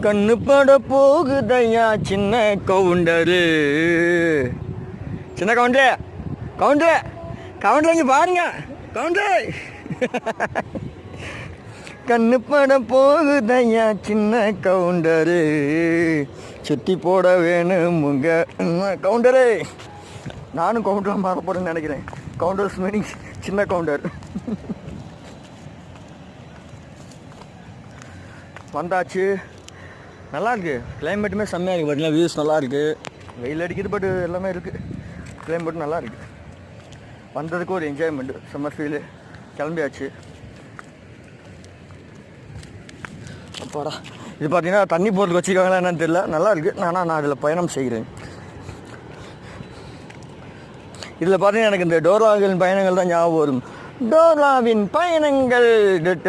கண்ணு பட போகுதையா சின்ன கவுண்டரு. சின்ன கவுண்டரு, கவுண்டரு, கவுண்டர் இங்கே பாருங்க கவுண்டர். கண்ணு பட போகுதையா சின்ன கவுண்டரு, சுத்தி போட வேணுமுங்க கவுண்டரு. நானும் கவுண்டராக மாற போறேன்னு நினைக்கிறேன். கவுண்டர்ஸ் மீனிங் சின்ன கவுண்டர். வந்தாச்சு. நல்லா இருக்கு, கிளைமேட்டுமே செம்மையாக இருக்குது. பார்த்தீங்கன்னா வியூஸ் நல்லா இருக்குது. வெயில் அடிக்குது, பட் எல்லாமே இருக்குது. கிளைமேட் நல்லா இருக்குது. வந்ததுக்கு ஒரு என்ஜாய்மெண்ட்டு, சம்மர் ஃபீலு. கிளம்பியாச்சு. அப்பாடா, இது பார்த்தீங்கன்னா தண்ணி போகிறதுக்கு வச்சுருக்காங்களா என்னன்னு தெரியல. நல்லா இருக்குது. நான் அதில் பயணம் செய்கிறேன். இதில் பார்த்தீங்கன்னா எனக்கு இந்த டோராவின் பயணங்கள் தான் ஞாபகம் வரும். டோராவின் பயணங்கள்.